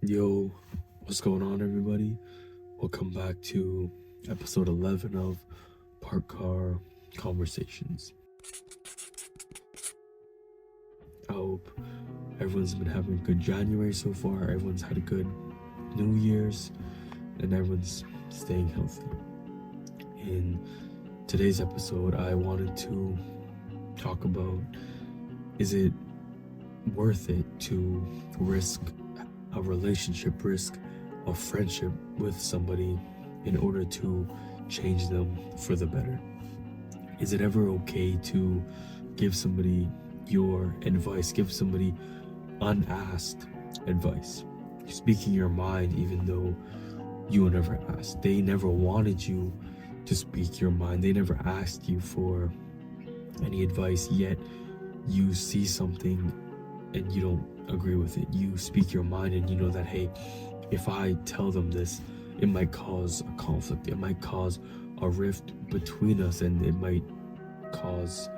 Yo, what's going on, everybody? Welcome back to episode 11 of Park Car Conversations. I hope everyone's been having a good January so far, everyone's had a good New Year's, and everyone's staying healthy. In today's episode, I wanted to talk about, is it worth it to risk a relationship, risk a friendship with somebody in order to change them for the better? Is it ever okay to give somebody your advice, give somebody unasked advice, speaking your mind even though you were never asked? They never wanted you to speak your mind, they never asked you for any advice, yet you see something and you don't agree with it. You speak your mind and you know that, hey, if I tell them this, it might cause a conflict, it might cause a rift between us, and it might cause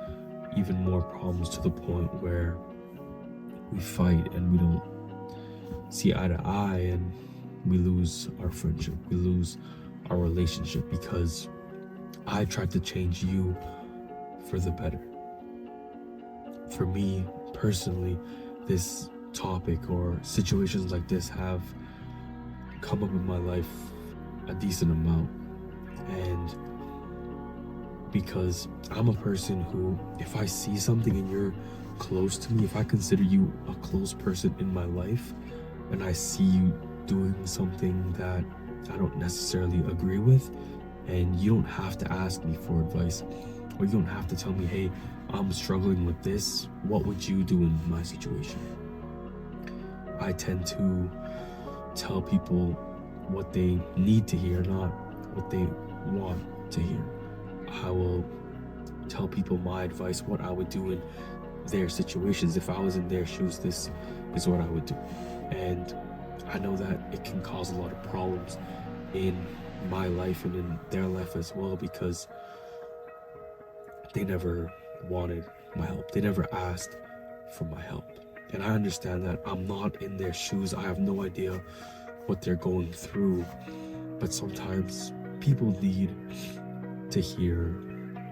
even more problems to the point where we fight and we don't see eye to eye, and we lose our friendship, we lose our relationship because I tried to change you for the better. For me personally, this topic or situations like this have come up in my life a decent amount, and because I'm a person who, if I see something and you're close to me, if I consider you a close person in my life and I see you doing something that I don't necessarily agree with, and you don't have to ask me for advice, or you don't have to tell me, hey, I'm struggling with this, what would you do in my situation? I tend to tell people what they need to hear, not what they want to hear. I will tell people my advice, what I would do in their situations. If I was in their shoes, this is what I would do. And I know that it can cause a lot of problems in my life and in their life as well, because they never wanted my help. They never asked for my help. And I understand that I'm not in their shoes. I have no idea what they're going through. But sometimes people need to hear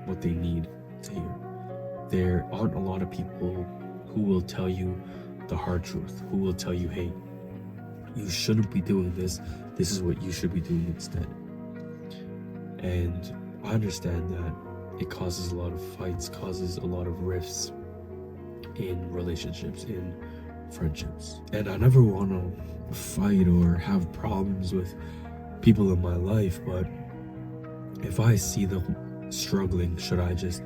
what they need to hear. There aren't a lot of people who will tell you the hard truth, who will tell you, hey, you shouldn't be doing this. This is what you should be doing instead. And I understand that it causes a lot of fights, causes a lot of rifts in relationships, in friendships. And I never want to fight or have problems with people in my life, but if I see them struggling, should I just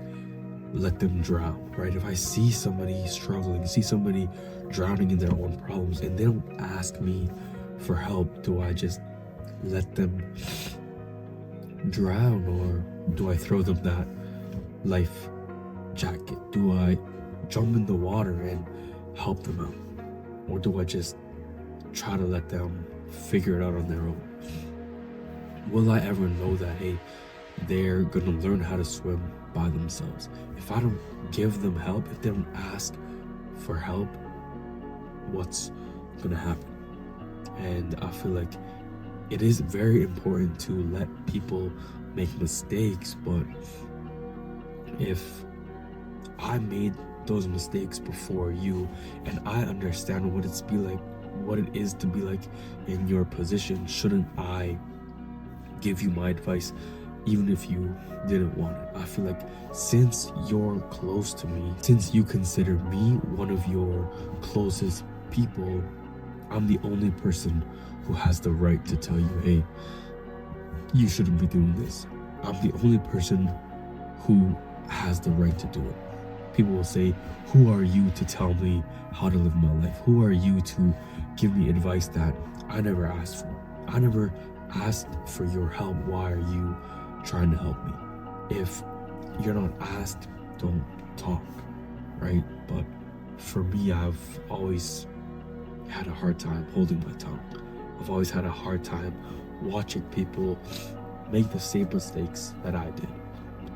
let them drown, right? If I see somebody struggling, see somebody drowning in their own problems, and they don't ask me for help, do I just let them drown, or do I throw them that life jacket? Do I jump in the water and help them out, or do I just try to let them figure it out on their own? Will I ever know that, hey, they're gonna learn how to swim by themselves? If I don't give them help, if they don't ask for help, what's gonna happen? And I feel like it is very important to let people make mistakes, but if I made those mistakes before you and I understand what it is to be like in your position, shouldn't I give you my advice even if you didn't want it? I feel like since you're close to me, since you consider me one of your closest people, I'm the only person who has the right to tell you, hey, you shouldn't be doing this. I'm the only person who has the right to do it. People will say, who are you to tell me how to live my life? Who are you to give me advice that I never asked for? I never asked for your help. Why are you trying to help me? If you're not asked, don't talk, right? But for me, I've always had a hard time holding my tongue. I've always had a hard time watching people make the same mistakes that I did.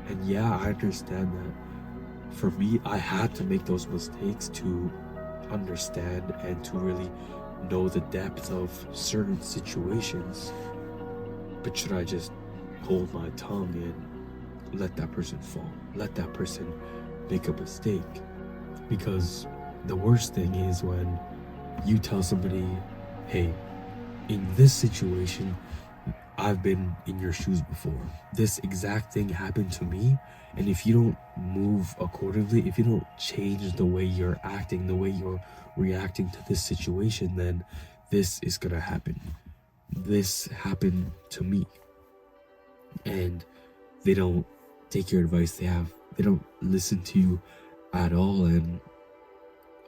And yeah, I understand that for me, I had to make those mistakes to understand and to really know the depth of certain situations, but should I just hold my tongue and let that person fall, let that person make a mistake? Because the worst thing is when you tell somebody, hey, in this situation, I've been in your shoes before. This exact thing happened to me. And if you don't move accordingly, if you don't change the way you're acting, the way you're reacting to this situation, then this is gonna happen. This happened to me. And they don't take your advice. They don't listen to you at all. And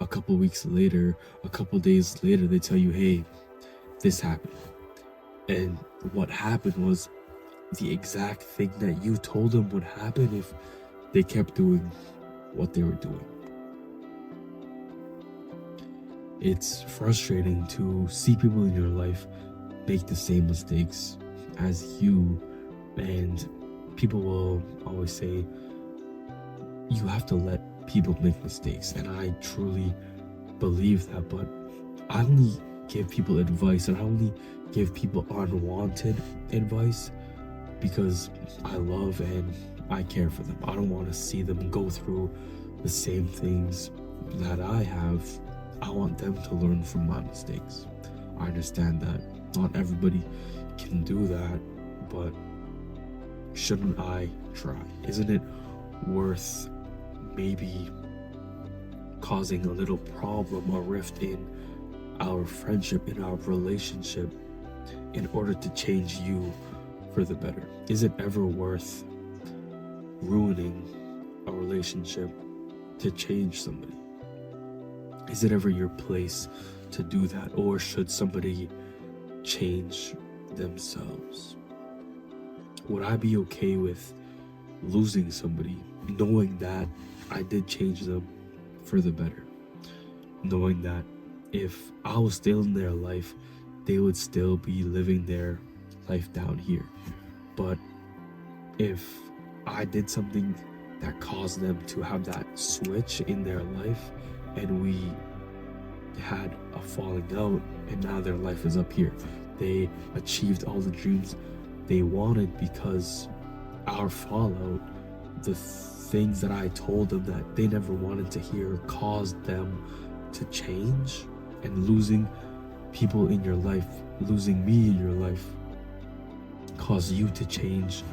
a couple weeks later, a couple days later, they tell you, hey, this happened. And what happened was the exact thing that you told them would happen if they kept doing what they were doing. It's frustrating to see people in your life make the same mistakes as you, and people will always say, you have to let people make mistakes, and I truly believe that, but I only give people advice, and I only give people unwanted advice because I love and I care for them. I don't want to see them go through the same things that I have. I want them to learn from my mistakes. I understand that not everybody can do that, but shouldn't I try? Isn't it worth maybe causing a little problem, a rift in our friendship, in our relationship, in order to change you for the better? Is it ever worth ruining a relationship to change somebody? Is it ever your place to do that? Or should somebody change themselves? Would I be okay with losing somebody, knowing that I did change them for the better? Knowing that if I was still in their life, they would still be living their life down here. But if I did something that caused them to have that switch in their life, and we had a falling out, and now their life is up here, they achieved all the dreams they wanted because our fallout, the things that I told them that they never wanted to hear, caused them to change. And losing people in your life, losing me in your life, caused you to change.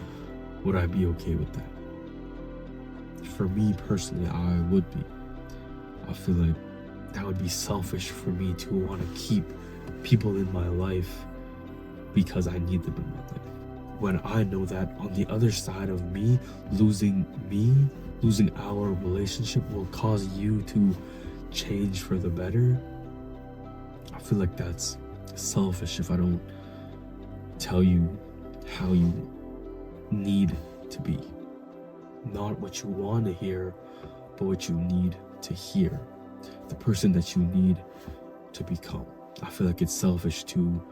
Would I be okay with that? For me personally, I would be. I feel like that would be selfish for me to want to keep people in my life because I need them in my life, when I know that on the other side of me, losing our relationship will cause you to change for the better. I feel like that's selfish if I don't tell you how you need to be. Not what you want to hear, but what you need to hear. The person that you need to become. I feel like it's selfish to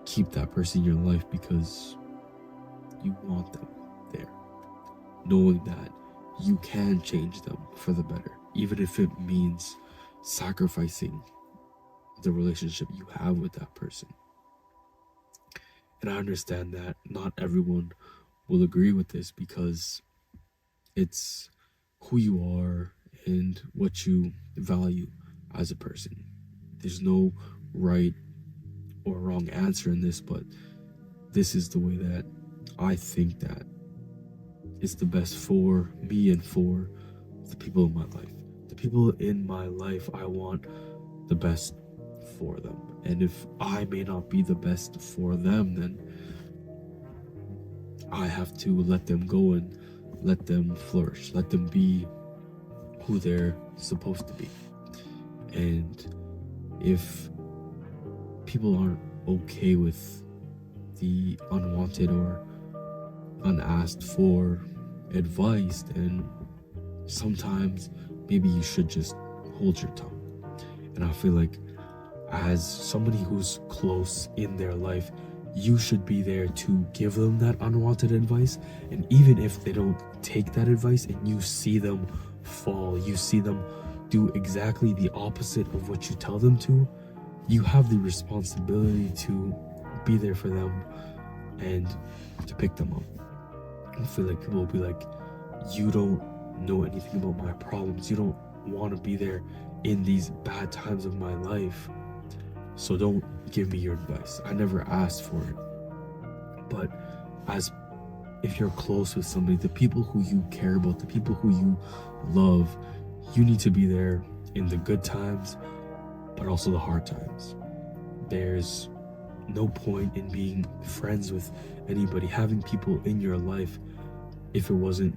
keep that person in your life because you want them there, knowing that you can change them for the better, even if it means sacrificing the relationship you have with that person. And I understand that not everyone will agree with this because it's who you are and what you value as a person. There's no right or wrong answer in this, but this is the way that I think that is the best for me and for the people in my life. The people in my life, I want the best for them. And if I may not be the best for them, then I have to let them go and let them flourish, let them be who they're supposed to be. And if people aren't okay with the unwanted or unasked for advice, then sometimes maybe you should just hold your tongue. And I feel like as somebody who's close in their life, you should be there to give them that unwanted advice. And even if they don't take that advice and you see them fall, you see them do exactly the opposite of what you tell them to, you have the responsibility to be there for them and to pick them up. I feel like people will be like, you don't know anything about my problems. You don't want to be there in these bad times of my life. So don't give me your advice. I never asked for it. But if you're close with somebody, the people who you care about, the people who you love, you need to be there in the good times, but also the hard times. There's no point in being friends with anybody, having people in your life, if it wasn't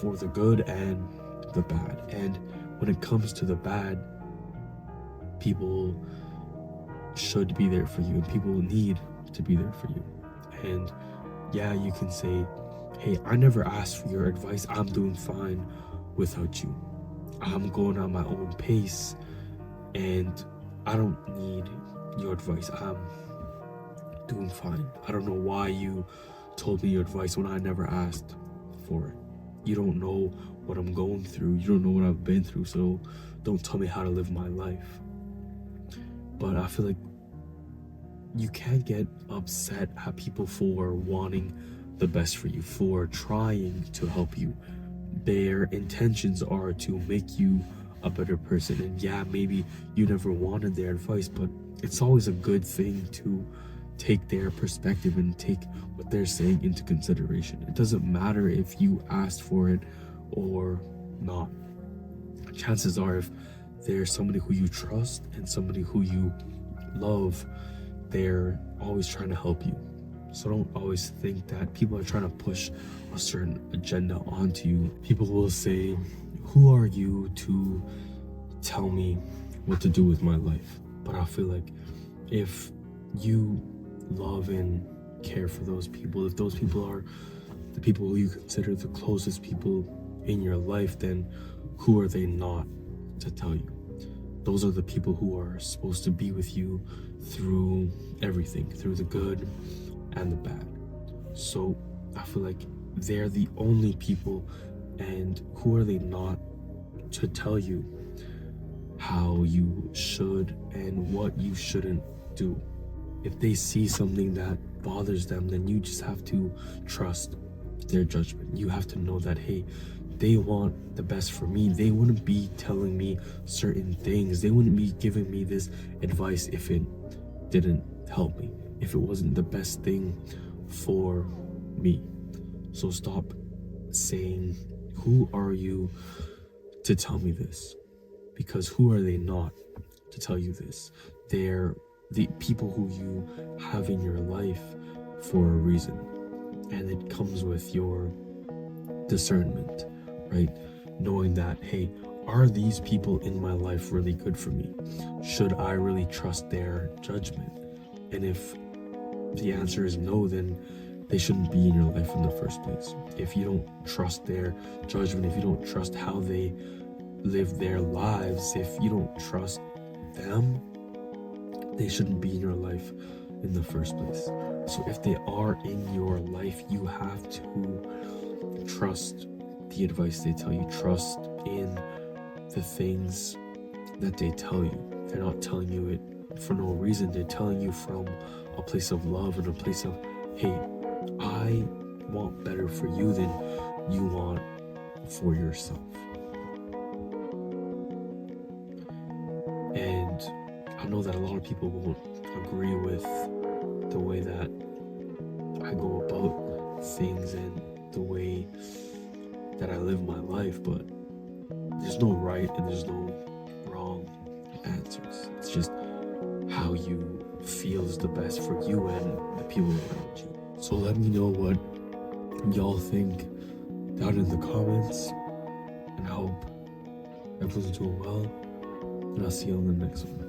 for the good and the bad. And when it comes to the bad, people should be there for you, and people need to be there for you. And yeah, you can say, hey, I never asked for your advice. I'm doing fine without you. I'm going at my own pace and I don't need your advice. I'm doing fine. I don't know why you told me your advice when I never asked for it. You don't know what I'm going through. You don't know what I've been through, so don't tell me how to live my life. But I feel like you can't get upset at people for wanting the best for you, for trying to help you. Their intentions are to make you a better person. And yeah, maybe you never wanted their advice, but it's always a good thing to take their perspective and take what they're saying into consideration. It doesn't matter if you asked for it or not. Chances are, if there's somebody who you trust and somebody who you love, they're always trying to help you. So don't always think that people are trying to push a certain agenda onto you. People will say, who are you to tell me what to do with my life? But I feel like if you love and care for those people, if those people are the people who you consider the closest people in your life, then who are they not to tell you? Those are the people who are supposed to be with you through everything, through the good and the bad. So I feel like they're the only people, and who are they not to tell you how you should and what you shouldn't do? If they see something that bothers them, then you just have to trust their judgment. You have to know that, hey, they want the best for me. They wouldn't be telling me certain things. They wouldn't be giving me this advice if it didn't help me, if it wasn't the best thing for me. So stop saying, who are you to tell me this? Because who are they not to tell you this? They're the people who you have in your life for a reason. And it comes with your discernment, right? Knowing that, hey, are these people in my life really good for me? Should I really trust their judgment? And if the answer is no, then they shouldn't be in your life in the first place. If you don't trust their judgment, if you don't trust how they live their lives, if you don't trust them, they shouldn't be in your life in the first place. So if they are in your life, you have to trust the advice they tell you, trust in the things that they tell you. They're not telling you it for no reason. They're telling you from a place of love and a place of, hey, I want better for you than you want for yourself. And I know that a lot of people won't agree with the way that I go about things and the way that I live my life, but there's no right and there's no wrong answers. It's just how you feel is the best for you and the people around you. So let me know what y'all think down in the comments, and I hope everyone's doing well, and I'll see you on the next one.